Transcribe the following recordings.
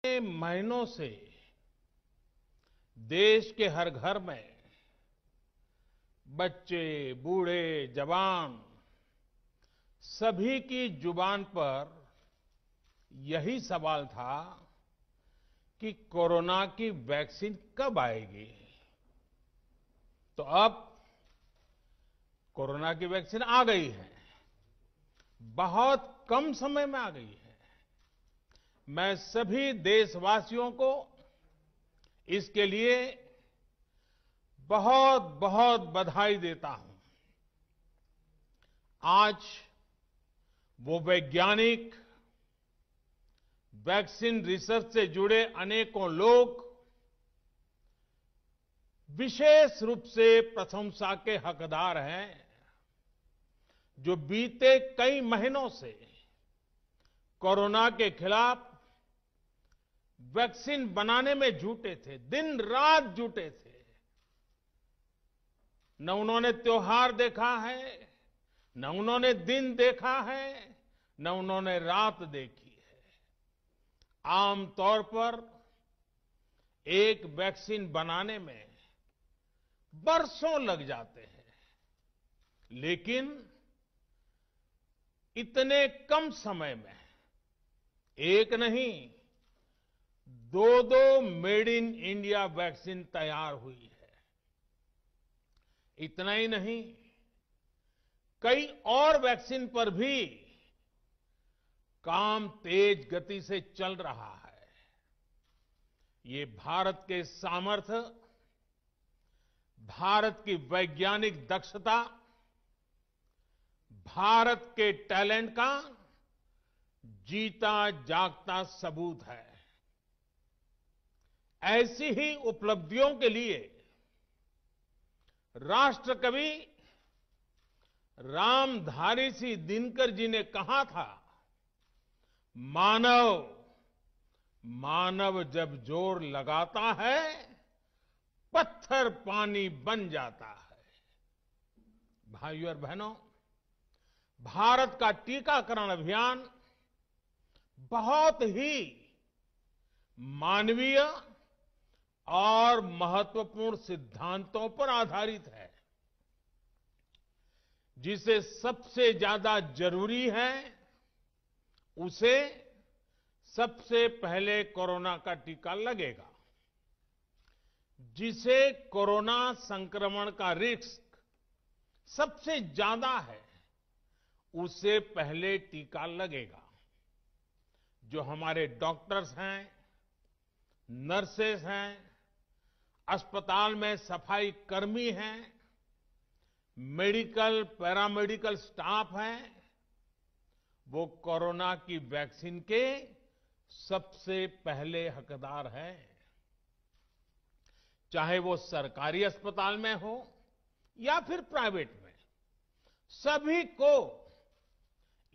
महीनों से देश के हर घर में बच्चे, बूढ़े, जवान सभी की जुबान पर यही सवाल था कि कोरोना की वैक्सीन कब आएगी। तो अब कोरोना की वैक्सीन आ गई है, बहुत कम समय में आ गई है। मैं सभी देशवासियों को इसके लिए बहुत बहुत बधाई देता हूं। आज वो वैज्ञानिक, वैक्सीन रिसर्च से जुड़े अनेकों लोग विशेष रूप से प्रशंसा के हकदार हैं, जो बीते कई महीनों से कोरोना के खिलाफ वैक्सीन बनाने में जुटे थे, दिन रात जुटे थे। न उन्होंने त्योहार देखा है, न उन्होंने दिन देखा है, न उन्होंने रात देखी है। आमतौर पर एक वैक्सीन बनाने में बरसों लग जाते हैं, लेकिन इतने कम समय में एक नहीं, दो मेड इन इंडिया वैक्सीन तैयार हुई है। इतना ही नहीं, कई और वैक्सीन पर भी काम तेज गति से चल रहा है। ये भारत के सामर्थ्य, भारत की वैज्ञानिक दक्षता, भारत के टैलेंट का जीता जागता सबूत है। ऐसी ही उपलब्धियों के लिए राष्ट्रकवि रामधारी सिंह दिनकर जी ने कहा था, मानव जब जोर लगाता है, पत्थर पानी बन जाता है। भाइयों और बहनों, भारत का टीकाकरण अभियान बहुत ही मानवीय और महत्वपूर्ण सिद्धांतों पर आधारित है। जिसे सबसे ज्यादा जरूरी है, उसे सबसे पहले कोरोना का टीका लगेगा। जिसे कोरोना संक्रमण का रिस्क सबसे ज्यादा है, उसे पहले टीका लगेगा। जो हमारे डॉक्टर्स हैं, नर्सेस हैं, अस्पताल में सफाई कर्मी हैं, मेडिकल, पैरामेडिकल स्टाफ हैं, वो कोरोना की वैक्सीन के सबसे पहले हकदार हैं। चाहे वो सरकारी अस्पताल में हो या फिर प्राइवेट में, सभी को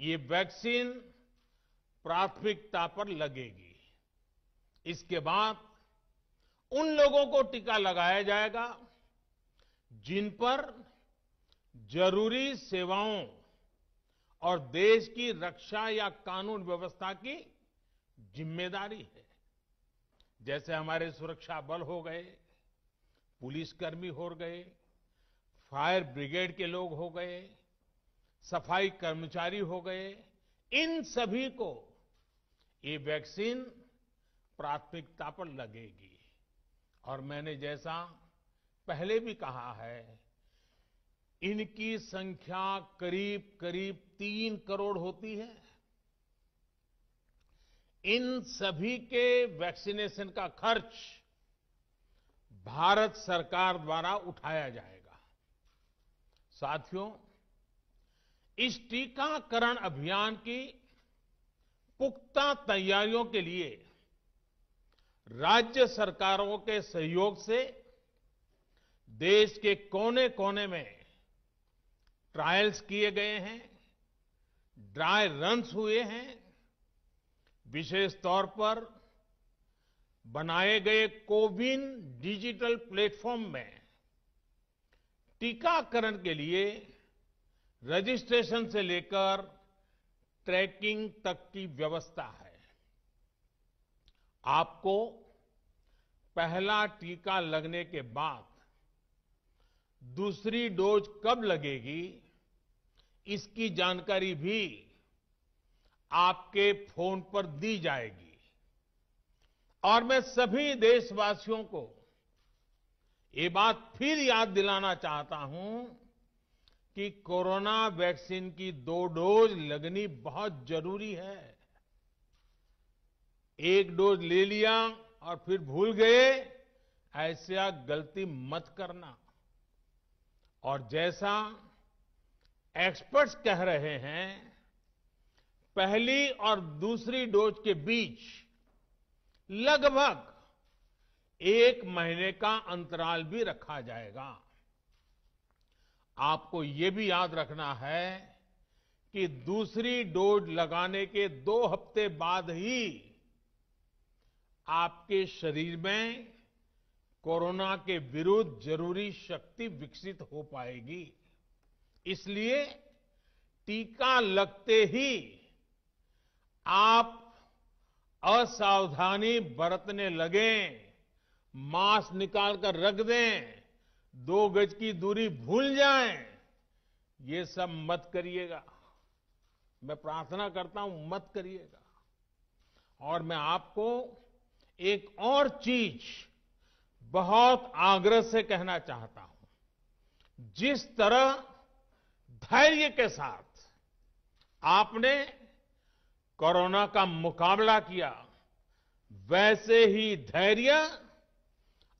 ये वैक्सीन प्राथमिकता पर लगेगी। इसके बाद उन लोगों को टीका लगाया जाएगा जिन पर जरूरी सेवाओं और देश की रक्षा या कानून व्यवस्था की जिम्मेदारी है। जैसे हमारे सुरक्षा बल हो गए, पुलिसकर्मी हो गए, फायर ब्रिगेड के लोग हो गए, सफाई कर्मचारी हो गए, इन सभी को ये वैक्सीन प्राथमिकता पर लगेगी। और मैंने जैसा पहले भी कहा है, इनकी संख्या करीब करीब 3 करोड़ होती है। इन सभी के वैक्सीनेशन का खर्च भारत सरकार द्वारा उठाया जाएगा। साथियों, इस टीकाकरण अभियान की पुख्ता तैयारियों के लिए राज्य सरकारों के सहयोग से देश के कोने कोने में ट्रायल्स किए गए हैं, ड्राई रन्स हुए हैं। विशेष तौर पर बनाए गए कोविन डिजिटल प्लेटफॉर्म में टीकाकरण के लिए रजिस्ट्रेशन से लेकर ट्रैकिंग तक की व्यवस्था है। आपको पहला टीका लगने के बाद दूसरी डोज कब लगेगी, इसकी जानकारी भी आपके फोन पर दी जाएगी। और मैं सभी देशवासियों को ये बात फिर याद दिलाना चाहता हूं कि कोरोना वैक्सीन की 2 डोज लगनी बहुत जरूरी है। एक डोज ले लिया और फिर भूल गए, ऐसा गलती मत करना। और जैसा एक्सपर्ट्स कह रहे हैं, पहली और दूसरी डोज के बीच लगभग 1 महीने का अंतराल भी रखा जाएगा। आपको ये भी याद रखना है कि दूसरी डोज लगाने के 2 हफ्ते बाद ही आपके शरीर में कोरोना के विरुद्ध जरूरी शक्ति विकसित हो पाएगी। इसलिए टीका लगते ही आप असावधानी बरतने लगें, मास्क निकालकर रख दें, 2 गज की दूरी भूल जाएं, ये सब मत करिएगा। मैं प्रार्थना करता हूं, मत करिएगा। और मैं आपको एक और चीज बहुत आग्रह से कहना चाहता हूं। जिस तरह धैर्य के साथ आपने कोरोना का मुकाबला किया, वैसे ही धैर्य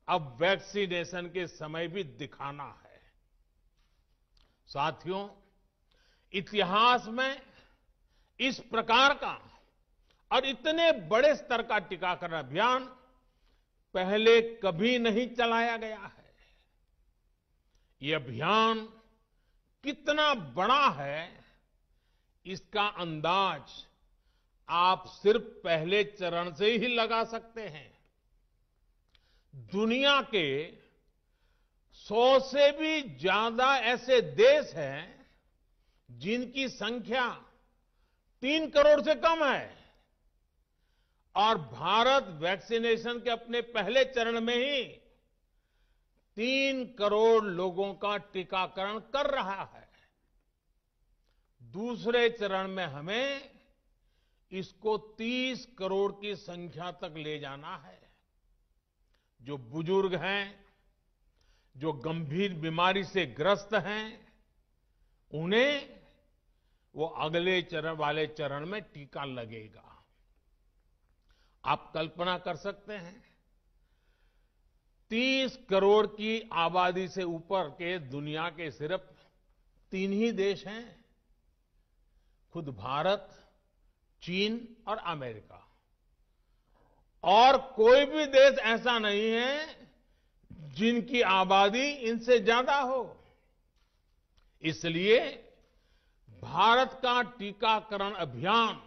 अब वैक्सीनेशन के समय भी दिखाना है। साथियों, इतिहास में इस प्रकार का और इतने बड़े स्तर का टीकाकरण अभियान पहले कभी नहीं चलाया गया है। ये अभियान कितना बड़ा है, इसका अंदाज आप सिर्फ पहले चरण से ही लगा सकते हैं। दुनिया के 100 से भी ज्यादा ऐसे देश हैं जिनकी संख्या 3 करोड़ से कम है, और भारत वैक्सीनेशन के अपने पहले चरण में ही 3 करोड़ लोगों का टीकाकरण कर रहा है। दूसरे चरण में हमें इसको 30 करोड़ की संख्या तक ले जाना है। जो बुजुर्ग हैं, जो गंभीर बीमारी से ग्रस्त हैं, उन्हें वो अगले वाले चरण में टीका लगेगा। आप कल्पना कर सकते हैं, 30 करोड़ की आबादी से ऊपर के दुनिया के सिर्फ 3 ही देश हैं, खुद भारत, चीन और अमेरिका। और कोई भी देश ऐसा नहीं है जिनकी आबादी इनसे ज्यादा हो। इसलिए भारत का टीकाकरण अभियान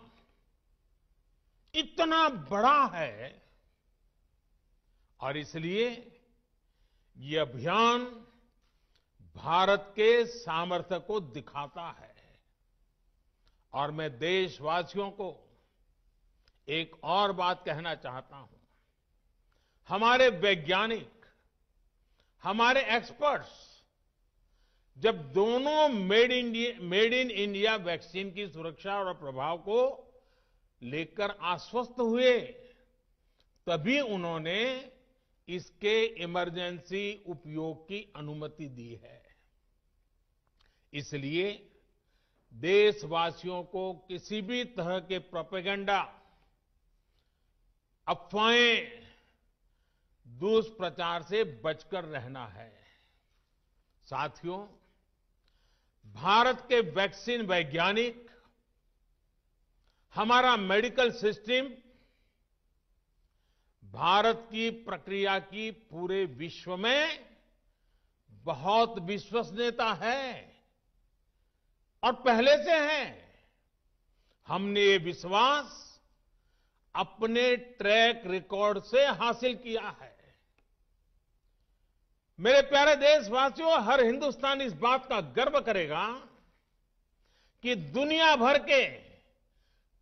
इतना बड़ा है, और इसलिए ये अभियान भारत के सामर्थ्य को दिखाता है। और मैं देशवासियों को एक और बात कहना चाहता हूं। हमारे वैज्ञानिक, हमारे एक्सपर्ट्स जब दोनों मेड इन इंडिया वैक्सीन की सुरक्षा और प्रभाव को लेकर आश्वस्त हुए, तभी उन्होंने इसके इमरजेंसी उपयोग की अनुमति दी है। इसलिए देशवासियों को किसी भी तरह के प्रोपेगेंडा, अफवाहें, दुष्प्रचार से बचकर रहना है। साथियों, भारत के वैक्सीन वैज्ञानिक, हमारा मेडिकल सिस्टम भारत की प्रक्रिया की पूरे विश्व में बहुत विश्वसनीयता है, और पहले से है। हमने ये विश्वास अपने ट्रैक रिकॉर्ड से हासिल किया है। मेरे प्यारे देशवासियों, हर हिंदुस्तानी इस बात का गर्व करेगा कि दुनिया भर के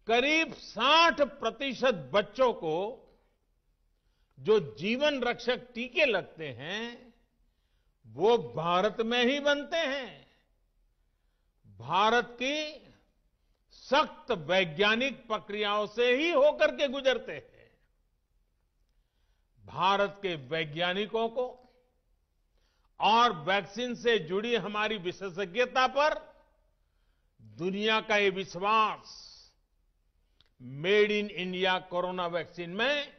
करीब 60% बच्चों को जो जीवन रक्षक टीके लगते हैं वो भारत में ही बनते हैं। भारत की सख्त वैज्ञानिक प्रक्रियाओं से ही होकर के गुजरते हैं। भारत के वैज्ञानिकों को और वैक्सीन से जुड़ी हमारी विशेषज्ञता पर दुनिया का ये विश्वास made in India corona vaccine में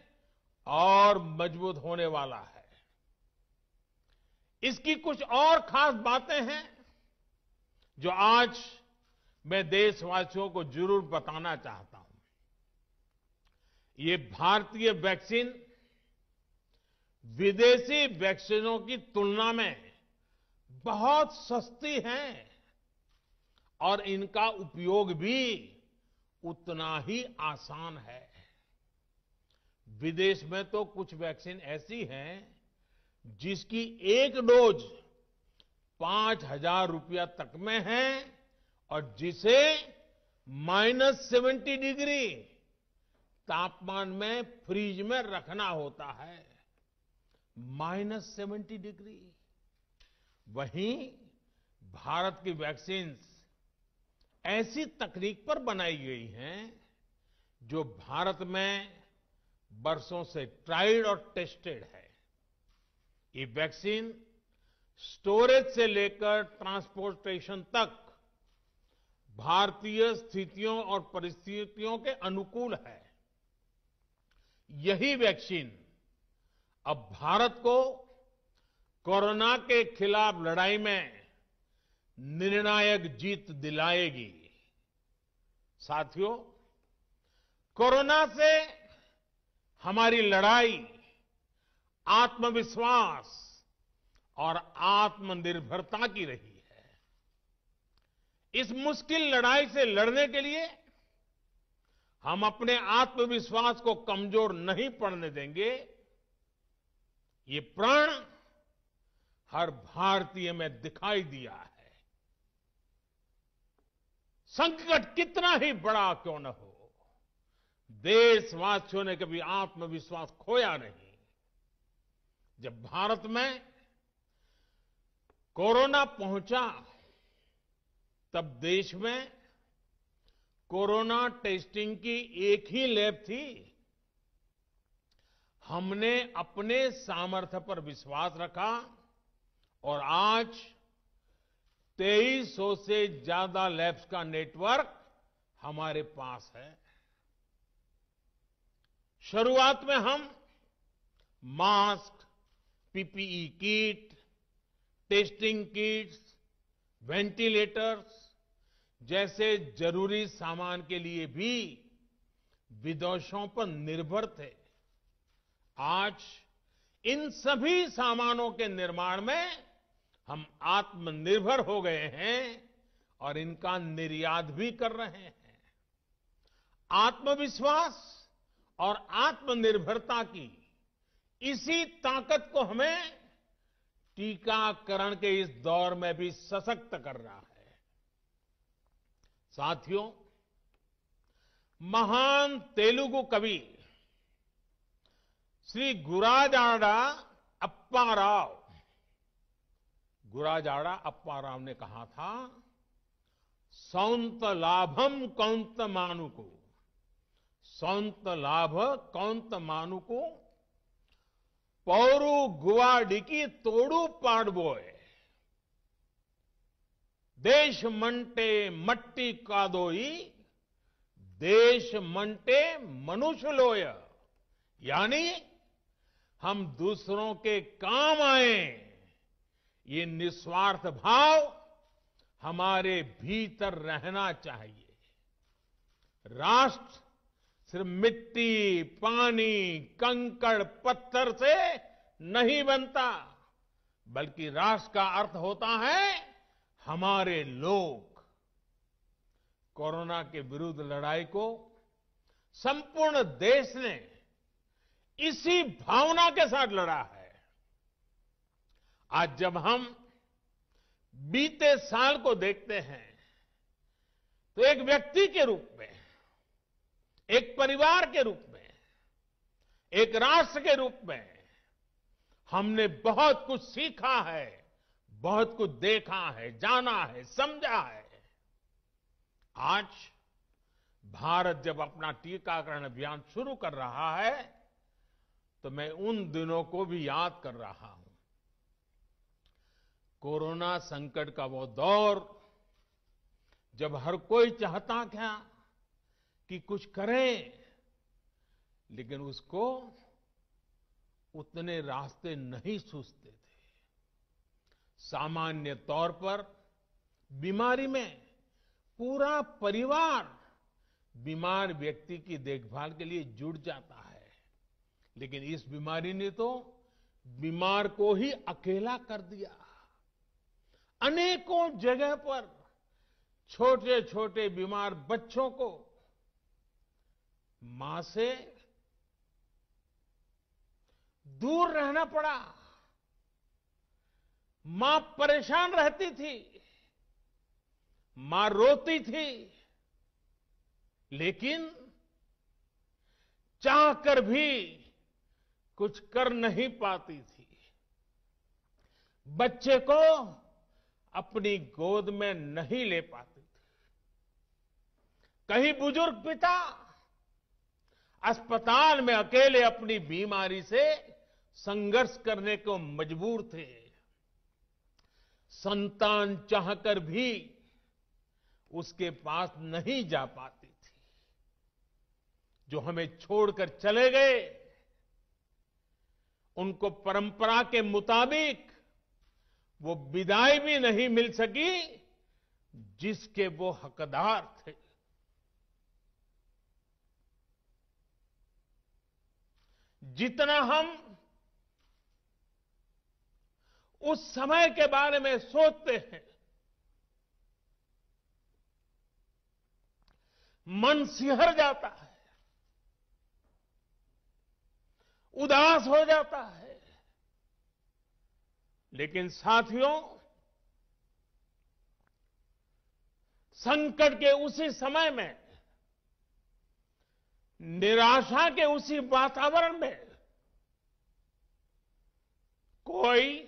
और मजबूत होने वाला है। इसकी कुछ और खास बातें हैं जो आज मैं देशवासियों को जरूर बताना चाहता हूं। ये भारतीय वैक्सीन विदेशी वैक्सीनों की तुलना में बहुत सस्ती हैं और इनका उपयोग भी उतना ही आसान है। विदेश में तो कुछ वैक्सीन ऐसी हैं जिसकी एक डोज 5,000 रुपया तक में है और जिसे -70 डिग्री तापमान में फ्रीज में रखना होता है। -70 डिग्री। वहीं भारत की वैक्सीन ऐसी तकनीक पर बनाई गई हैं जो भारत में बरसों से ट्राइड और टेस्टेड है। ये वैक्सीन स्टोरेज से लेकर ट्रांसपोर्टेशन तक भारतीय स्थितियों और परिस्थितियों के अनुकूल है। यही वैक्सीन अब भारत को कोरोना के खिलाफ लड़ाई में निर्णायक जीत दिलाएगी। साथियों, कोरोना से हमारी लड़ाई आत्मविश्वास और आत्मनिर्भरता की रही है। इस मुश्किल लड़ाई से लड़ने के लिए हम अपने आत्मविश्वास को कमजोर नहीं पड़ने देंगे। ये प्रण हर भारतीय में दिखाई दिया है। संकट कितना ही बड़ा क्यों न हो, देशवासियों ने कभी आत्मविश्वास खोया नहीं। जब भारत में कोरोना पहुंचा तब देश में कोरोना टेस्टिंग की एक ही लैब थी। हमने अपने सामर्थ्य पर विश्वास रखा और आज 2300 से ज्यादा लैब्स का नेटवर्क हमारे पास है। शुरुआत में हम mask, PPE kit, testing kits, ventilators जैसे जरूरी सामान के लिए भी विदेशों पर निर्भर थे। आज इन सभी सामानों के निर्माण में हम आत्मनिर्भर हो गए हैं और इनका निर्यात भी कर रहे हैं। आत्मविश्वास और आत्मनिर्भरता की इसी ताकत को हमें टीकाकरण के इस दौर में भी सशक्त कर रहा है। साथियों, महान तेलुगु कवि श्री गुराजाड़ा अप्पा राव ने कहा था, सौंत लाभम कौंत मानुको, सौंत लाभ कौंत मानुको, पौरु गुवाडिकी तोड़ू पाड़बोए, देश मंटे मट्टी कादोई, देश मंटे मनुष्य लोय। यानी हम दूसरों के काम आए, ये निस्वार्थ भाव हमारे भीतर रहना चाहिए। राष्ट्र सिर्फ मिट्टी, पानी, कंकड़, पत्थर से नहीं बनता, बल्कि राष्ट्र का अर्थ होता है हमारे लोग। कोरोना के विरुद्ध लड़ाई को संपूर्ण देश ने इसी भावना के साथ लड़ा है। आज जब हम बीते साल को देखते हैं तो एक व्यक्ति के रूप में, एक परिवार के रूप में, एक राष्ट्र के रूप में हमने बहुत कुछ सीखा है, बहुत कुछ देखा है, जाना है, समझा है। आज भारत जब अपना टीकाकरण अभियान शुरू कर रहा है, तो मैं उन दिनों को भी याद कर रहा हूं। कोरोना संकट का वो दौर जब हर कोई चाहता था कि कुछ करें, लेकिन उसको उतने रास्ते नहीं सूझते थे। सामान्य तौर पर बीमारी में पूरा परिवार बीमार व्यक्ति की देखभाल के लिए जुट जाता है, लेकिन इस बीमारी ने तो बीमार को ही अकेला कर दिया। अनेकों जगह पर छोटे छोटे बीमार बच्चों को मां से दूर रहना पड़ा। मां परेशान रहती थी, मां रोती थी, लेकिन चाहकर भी कुछ कर नहीं पाती थी। बच्चे को अपनी गोद में नहीं ले पाती थी। कहीं बुजुर्ग पिता अस्पताल में अकेले अपनी बीमारी से संघर्ष करने को मजबूर थे। संतान चाहकर भी उसके पास नहीं जा पाती थी। जो हमें छोड़कर चले गए, उनको परंपरा के मुताबिक वो विदाई भी नहीं मिल सकी जिसके वो हकदार थे। जितना हम उस समय के बारे में सोचते हैं, मन सिहर जाता है, उदास हो जाता है। लेकिन साथियों, संकट के उसी समय में, निराशा के उसी वातावरण में कोई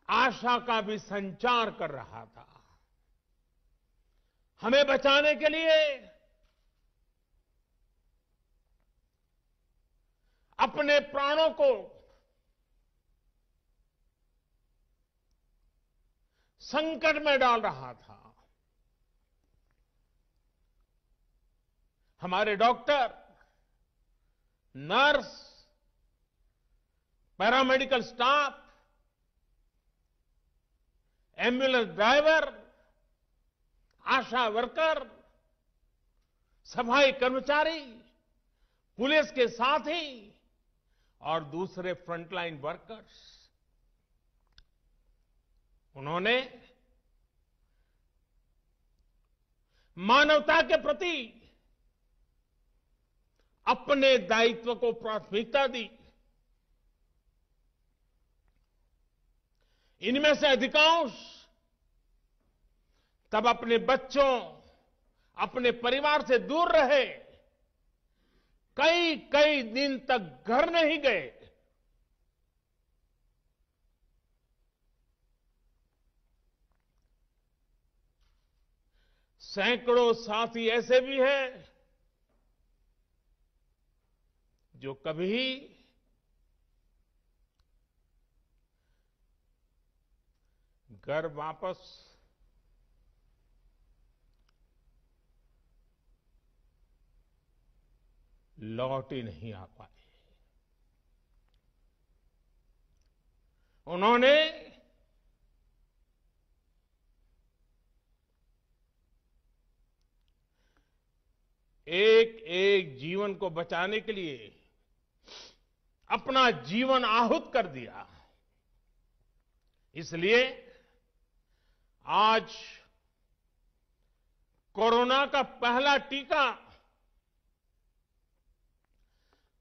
आशा का भी संचार कर रहा था। हमें बचाने के लिए अपने प्राणों को संकट में डाल रहा था। हमारे doctor, nurse, paramedical staff, ambulance driver, ASHA worker, सफाई कर्मचारी, पुलिस के साथी और दूसरे फ्रंटलाइन वर्कर्स, उन्होंने मानवता के प्रति अपने दायित्व को प्राथमिकता दी। इनमें से अधिकांश तब अपने बच्चों, अपने परिवार से दूर रहे, कई कई दिन तक घर नहीं गए। सैकड़ों साथी ऐसे भी हैं जो कभी घर वापस लौट ही नहीं आ पाए। उन्होंने एक एक जीवन को बचाने के लिए अपना जीवन आहूत कर दिया। इसलिए आज कोरोना का पहला टीका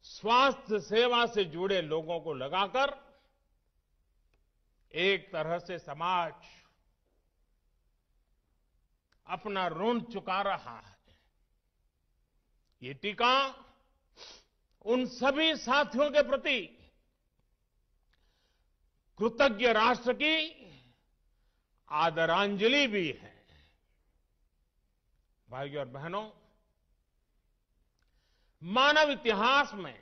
स्वास्थ्य सेवा से जुड़े लोगों को लगाकर एक तरह से समाज अपना ऋण चुका रहा है। ये टीका उन सभी साथियों के प्रति कृतज्ञ राष्ट्र की आदरांजलि भी है। भाइयों और बहनों, मानव इतिहास में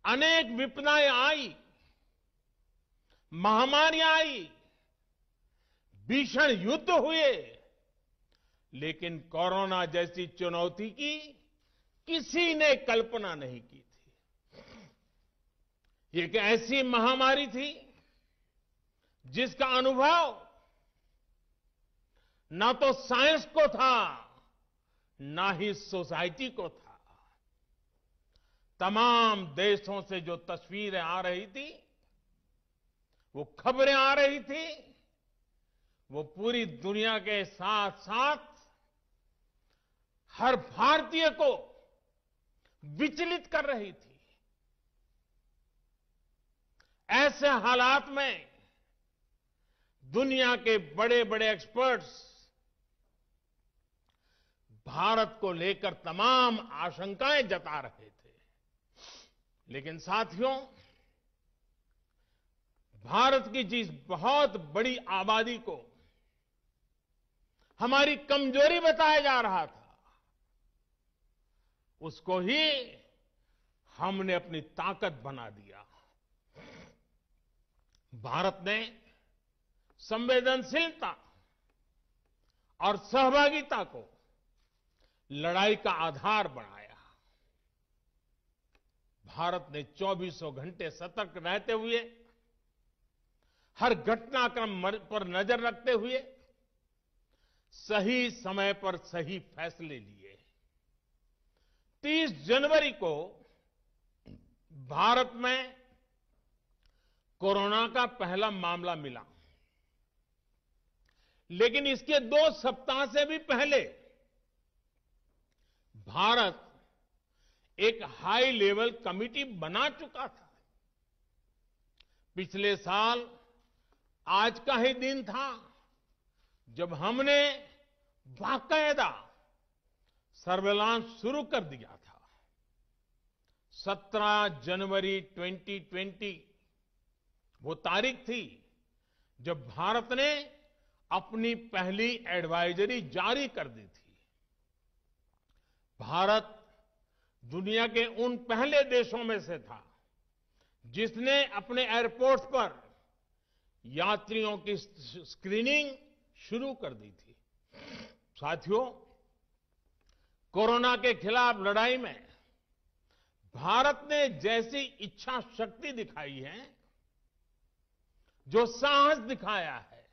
अनेक विपदाएं आई, महामारियां आई, भीषण युद्ध हुए, लेकिन कोरोना जैसी चुनौती की किसी ने कल्पना नहीं की थी। ये एक ऐसी महामारी थी जिसका अनुभव ना तो साइंस को था, ना ही सोसाइटी को था। तमाम देशों से जो तस्वीरें आ रही थी, वो खबरें आ रही थी, वो पूरी दुनिया के साथ साथ हर भारतीय को विचलित कर रही थी। ऐसे हालात में दुनिया के बड़े बड़े एक्सपर्ट्स भारत को लेकर तमाम आशंकाएं जता रहे थे। लेकिन साथियों, भारत की जिस बहुत बड़ी आबादी को हमारी कमजोरी बताया जा रहा था, उसको ही हमने अपनी ताकत बना दिया। भारत ने संवेदनशीलता और सहभागिता को लड़ाई का आधार बनाया। भारत ने 24 घंटे सतर्क रहते हुए, हर घटनाक्रम पर नजर रखते हुए सही समय पर सही फैसले लिए। 30 जनवरी को भारत में कोरोना का पहला मामला मिला, लेकिन इसके 2 सप्ताह से भी पहले भारत एक हाई लेवल कमिटी बना चुका था। पिछले साल आज का ही दिन था जब हमने बाकायदा सर्वेलांस शुरू कर दिया था। 17 जनवरी 2020 वो तारीख थी जब भारत ने अपनी पहली एडवाइजरी जारी कर दी थी। भारत दुनिया के उन पहले देशों में से था जिसने अपने एयरपोर्ट्स पर यात्रियों की स्क्रीनिंग शुरू कर दी थी। साथियों, कोरोना के खिलाफ लड़ाई में भारत ने जैसी इच्छा शक्ति दिखाई है, जो साहस दिखाया है,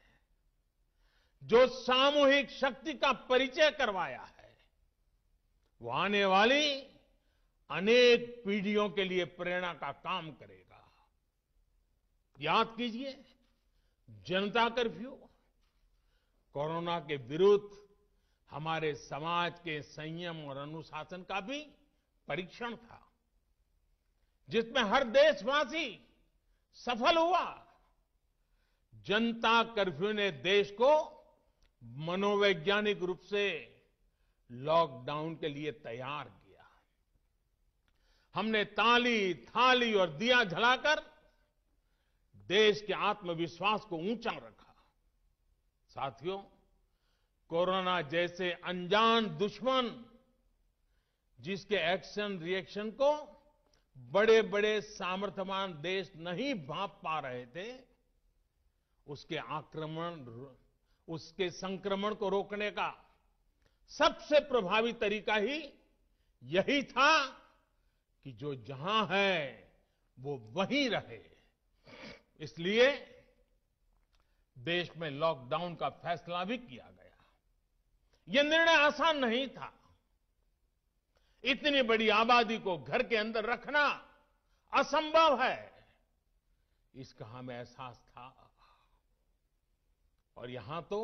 जो सामूहिक शक्ति का परिचय करवाया है, वो आने वाली अनेक पीढ़ियों के लिए प्रेरणा का काम करेगा। याद कीजिए, जनता कर्फ्यू कोरोना के विरुद्ध हमारे समाज के संयम और अनुशासन का भी परीक्षण था, जिसमें हर देशवासी सफल हुआ। जनता कर्फ्यू ने देश को मनोवैज्ञानिक रूप से लॉकडाउन के लिए तैयार किया। हमने ताली, थाली और दिया जलाकर देश के आत्मविश्वास को ऊंचा रखा। साथियों, कोरोना जैसे अनजान दुश्मन जिसके एक्शन रिएक्शन को बड़े बड़े सामर्थ्यवान देश नहीं भांप पा रहे थे, उसके संक्रमण को रोकने का सबसे प्रभावी तरीका ही यही था कि जो जहां है वो वहीं रहे। इसलिए देश में लॉकडाउन का फैसला भी किया गया। यह निर्णय आसान नहीं था। इतनी बड़ी आबादी को घर के अंदर रखना असंभव है, इसका हमें एहसास था। और यहां तो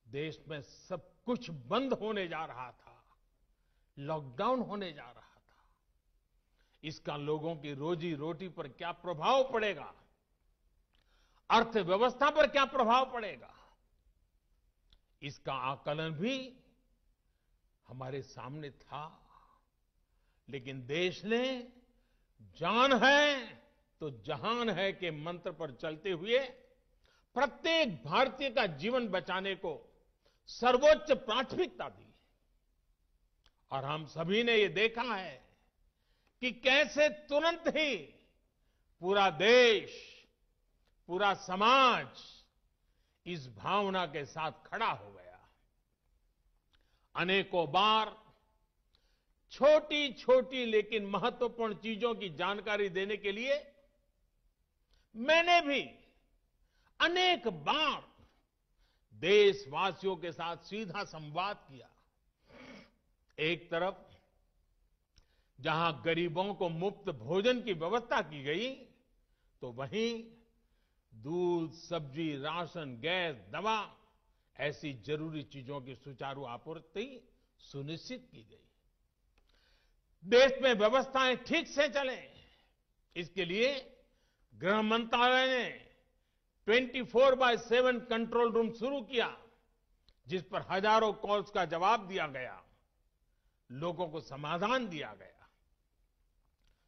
देश में सब कुछ बंद होने जा रहा था, लॉकडाउन होने जा रहा था। इसका लोगों की रोजी रोटी पर क्या प्रभाव पड़ेगा, अर्थव्यवस्था पर क्या प्रभाव पड़ेगा, इसका आकलन भी हमारे सामने था। लेकिन देश ने जान है तो जहान है के मंत्र पर चलते हुए प्रत्येक भारतीय का जीवन बचाने को सर्वोच्च प्राथमिकता दी। और हम सभी ने ये देखा है कि कैसे तुरंत ही पूरा देश, पूरा समाज इस भावना के साथ खड़ा हो गया। अनेकों बार छोटी छोटी लेकिन महत्वपूर्ण चीजों की जानकारी देने के लिए मैंने भी अनेक बार देशवासियों के साथ सीधा संवाद किया। एक तरफ जहां गरीबों को मुफ्त भोजन की व्यवस्था की गई, तो वहीं दूध, सब्जी, राशन, गैस, दवा ऐसी जरूरी चीजों की सुचारू आपूर्ति सुनिश्चित की गई। देश में व्यवस्थाएं ठीक से चले, इसके लिए गृह मंत्रालय ने 24/7 कंट्रोल रूम शुरू किया, जिस पर हजारों कॉल्स का जवाब दिया गया, लोगों को समाधान दिया गया।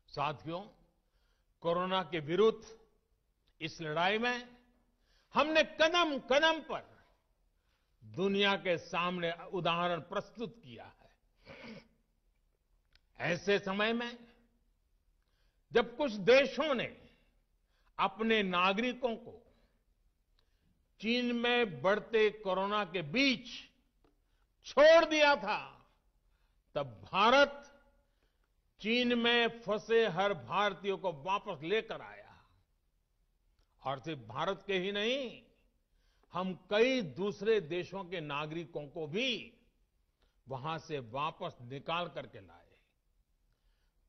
साथियों, कोरोना के विरुद्ध इस लड़ाई में हमने कदम कदम पर दुनिया के सामने उदाहरण प्रस्तुत किया है। ऐसे समय में जब कुछ देशों ने अपने नागरिकों को चीन में बढ़ते कोरोना के बीच छोड़ दिया था, तब भारत चीन में फंसे हर भारतीय को वापस लेकर आया। और सिर्फ भारत के ही नहीं, हम कई दूसरे देशों के नागरिकों को भी वहां से वापस निकाल करके लाए।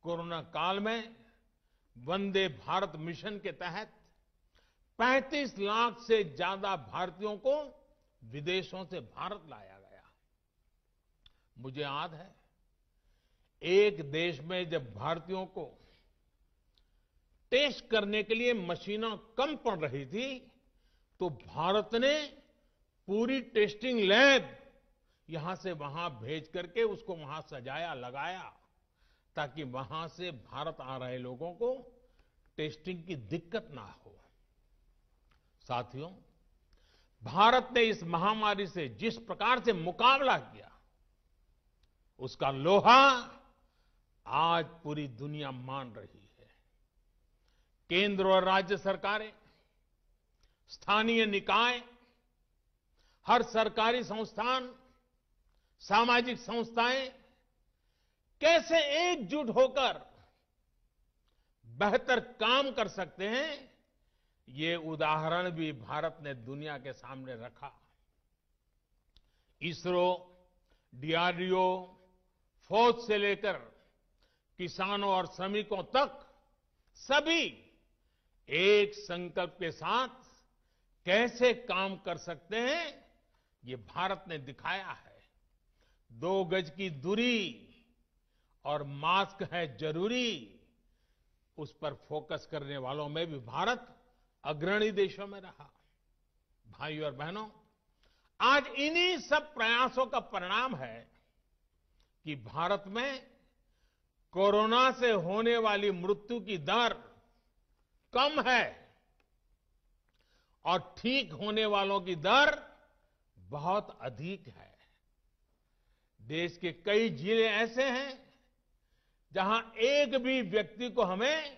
कोरोना काल में वंदे भारत मिशन के तहत 35 लाख से ज्यादा भारतीयों को विदेशों से भारत लाया गया। मुझे याद है, एक देश में जब भारतीयों को टेस्ट करने के लिए मशीनें कम पड़ रही थी, तो भारत ने पूरी टेस्टिंग लैब यहां से वहां भेज करके उसको वहां सजाया, लगाया, ताकि वहां से भारत आ रहे लोगों को टेस्टिंग की दिक्कत ना हो। साथियों, भारत ने इस महामारी से जिस प्रकार से मुकाबला किया, उसका लोहा आज पूरी दुनिया मान रही है। केंद्र और राज्य सरकारें, स्थानीय निकाय, हर सरकारी संस्थान, सामाजिक संस्थाएं कैसे एकजुट होकर बेहतर काम कर सकते हैं, ये उदाहरण भी भारत ने दुनिया के सामने रखा। इसरो, डीआरडीओ, फौज से लेकर किसानों और श्रमिकों तक सभी एक संकल्प के साथ कैसे काम कर सकते हैं, ये भारत ने दिखाया है। 2 गज की दूरी और मास्क है जरूरी, उस पर फोकस करने वालों में भी भारत अग्रणी देशों में रहा। भाइयों और बहनों, आज इन्हीं सब प्रयासों का परिणाम है कि भारत में कोरोना से होने वाली मृत्यु की दर कम है और ठीक होने वालों की दर बहुत अधिक है। देश के कई जिले ऐसे हैं जहां एक भी व्यक्ति को हमें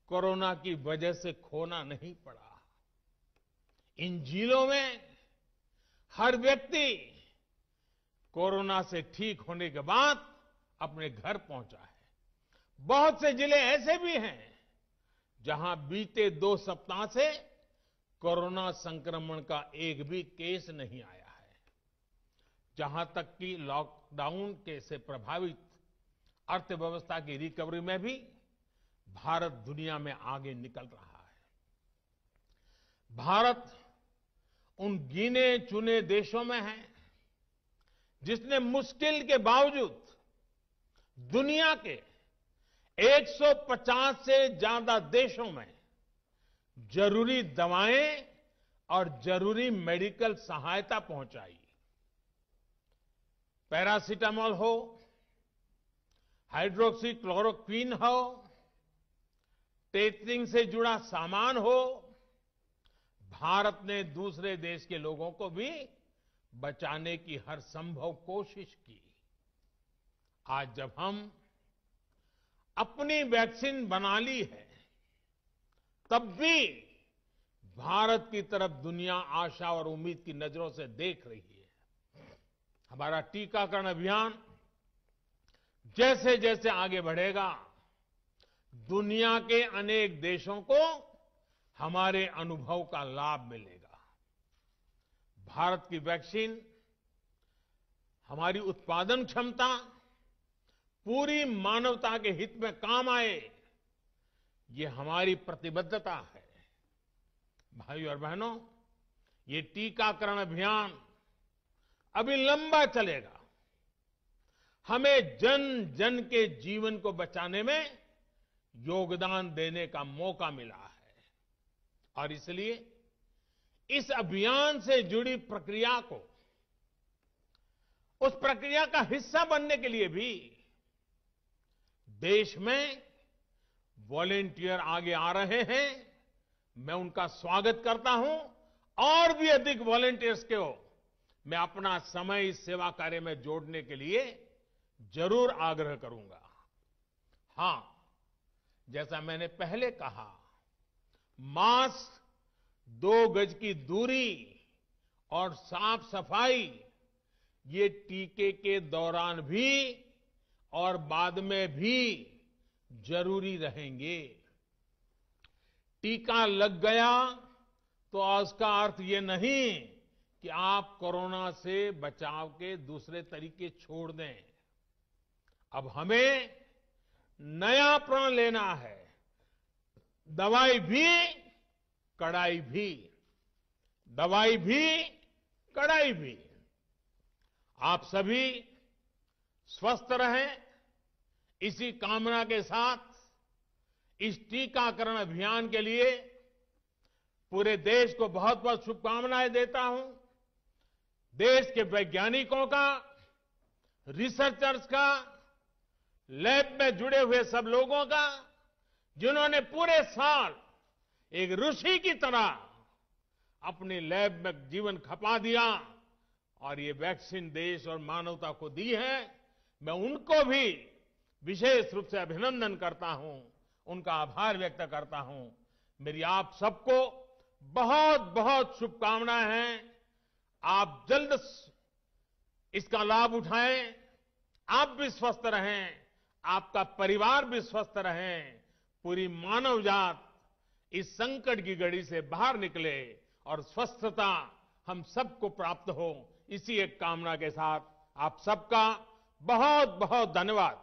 कोरोना की वजह से खोना नहीं पड़ा। इन जिलों में हर व्यक्ति कोरोना से ठीक होने के बाद अपने घर पहुंचा है। बहुत से जिले ऐसे भी हैं जहां बीते 2 सप्ताह से कोरोना संक्रमण का एक भी केस नहीं आया है। जहां तक कि लॉकडाउन के से प्रभावित अर्थव्यवस्था की रिकवरी में भी भारत दुनिया में आगे निकल रहा है। भारत उन गिने चुने देशों में है जिसने मुश्किल के बावजूद दुनिया के 150 से ज्यादा देशों में जरूरी दवाएं और जरूरी मेडिकल सहायता पहुंचाई। पैरासिटामोल हो, हाइड्रोक्सी क्लोरोक्वीन हो, टेस्टिंग से जुड़ा सामान हो, भारत ने दूसरे देश के लोगों को भी बचाने की हर संभव कोशिश की। आज जब हम अपनी वैक्सीन बना ली है, तब भी भारत की तरफ दुनिया आशा और उम्मीद की नजरों से देख रही है। हमारा टीकाकरण अभियान जैसे जैसे आगे बढ़ेगा, दुनिया के अनेक देशों को हमारे अनुभव का लाभ मिलेगा। भारत की वैक्सीन, हमारी उत्पादन क्षमता पूरी मानवता के हित में काम आए, ये हमारी प्रतिबद्धता है। भाइयों और बहनों, ये टीकाकरण अभियान अभी लंबा चलेगा। हमें जन जन के जीवन को बचाने में योगदान देने का मौका मिला है और इसलिए इस अभियान से जुड़ी प्रक्रिया को, उस प्रक्रिया का हिस्सा बनने के लिए भी देश में वॉलेंटियर आगे आ रहे हैं। मैं उनका स्वागत करता हूं और भी अधिक वॉलेंटियर्स को मैं अपना समय इस सेवा कार्य में जोड़ने के लिए जरूर आग्रह करूंगा। हां, जैसा मैंने पहले कहा, मास्क, 2 गज की दूरी और साफ सफाई ये टीके के दौरान भी और बाद में भी जरूरी रहेंगे। टीका लग गया तो उसका अर्थ ये नहीं कि आप कोरोना से बचाव के दूसरे तरीके छोड़ दें। अब हमें नया प्रण लेना है। दवाई भी, कड़ाई भी। दवाई भी, कड़ाई भी। आप सभी स्वस्थ रहें, इसी कामना के साथ इस टीकाकरण अभियान के लिए पूरे देश को बहुत बहुत शुभकामनाएं देता हूं। देश के वैज्ञानिकों का, रिसर्चर्स का, लैब में जुड़े हुए सब लोगों का, जिन्होंने पूरे साल एक ऋषि की तरह अपनी लैब में जीवन खपा दिया और ये वैक्सीन देश और मानवता को दी है। मैं उनको भी विशेष रूप से अभिनंदन करता हूं, उनका आभार व्यक्त करता हूं। मेरी आप सबको बहुत बहुत शुभकामनाएं हैं। आप जल्द इसका लाभ उठाएं, आप भी स्वस्थ रहें, आपका परिवार भी स्वस्थ रहें, पूरी मानव जात इस संकट की घड़ी से बाहर निकले और स्वस्थता हम सबको प्राप्त हो, इसी एक कामना के साथ आप सबका बहुत बहुत धन्यवाद।